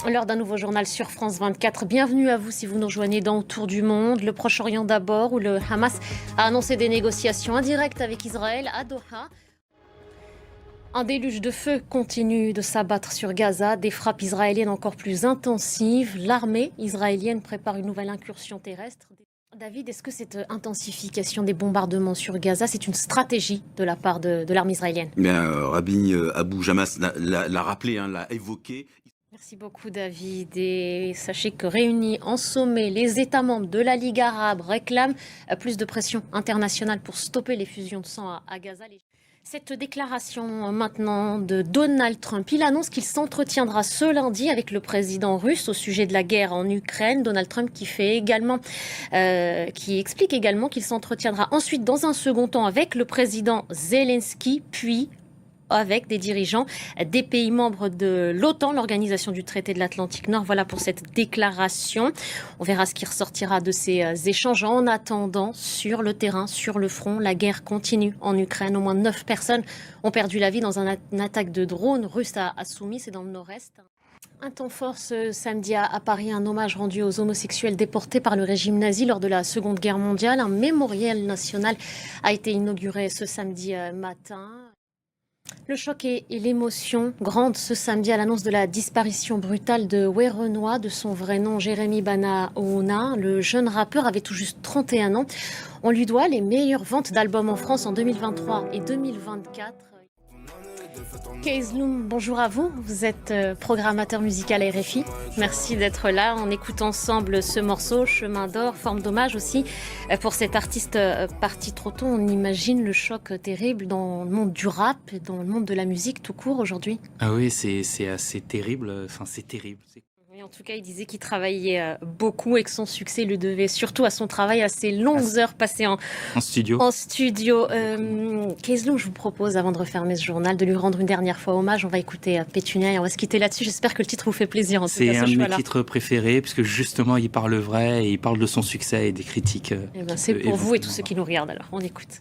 L'heure d'un nouveau journal sur France 24. Bienvenue à vous si vous nous rejoignez dans Autour du monde. Le Proche-Orient d'abord, où le Hamas a annoncé des négociations indirectes avec Israël à Doha. Un déluge de feu continue de s'abattre sur Gaza. Des frappes israéliennes encore plus intensives. L'armée israélienne prépare une nouvelle incursion terrestre. David, est-ce que cette intensification des bombardements sur Gaza, c'est une stratégie de la part de l'armée israélienne? Rabbi Abou Jamas l'a rappelé, l'a évoqué. Merci beaucoup David, et sachez que réunis en sommet, les États membres de la Ligue arabe réclament plus de pression internationale pour stopper les fusions de sang à Gaza. Cette déclaration maintenant de Donald Trump, il annonce qu'il s'entretiendra ce lundi avec le président russe au sujet de la guerre en Ukraine. Donald Trump qui explique également qu'il s'entretiendra ensuite dans un second temps avec le président Zelensky, puis avec des dirigeants des pays membres de l'OTAN, l'organisation du traité de l'Atlantique Nord. Voilà pour cette déclaration. On verra ce qui ressortira de ces échanges. En attendant, sur le terrain, sur le front, la guerre continue en Ukraine. Au moins 9 personnes ont perdu la vie dans une attaque de drone russe à Soumy, c'est dans le nord-est. Un temps fort ce samedi à Paris, un hommage rendu aux homosexuels déportés par le régime nazi lors de la Seconde Guerre mondiale. Un mémorial national a été inauguré ce samedi matin. Le choc et l'émotion grande ce samedi à l'annonce de la disparition brutale de Werenoi, de son vrai nom Jérémy Banaona. Le jeune rappeur avait tout juste 31 ans. On lui doit les meilleures ventes d'albums en France en 2023 et 2024. Keizloum, bonjour à vous. Vous êtes programmateur musical à RFI. Merci d'être là. On écoute ensemble ce morceau, Chemin d'or, forme d'hommage aussi pour cet artiste parti trop tôt. On imagine le choc terrible dans le monde du rap et dans le monde de la musique tout court aujourd'hui. Ah oui, c'est assez terrible. Enfin, c'est terrible. Oui, en tout cas, il disait qu'il travaillait beaucoup et que son succès le devait surtout à son travail, à ses longues heures passées en studio. Keizloum, je vous propose, avant de refermer ce journal, de lui rendre une dernière fois hommage. On va écouter Pétunia et on va se quitter là-dessus. J'espère que le titre vous fait plaisir. En tout cas, c'est un de mes titres préférés, puisque justement, il parle vrai et il parle de son succès et des critiques. C'est pour vous et tous ceux qui nous regardent. Alors, on écoute.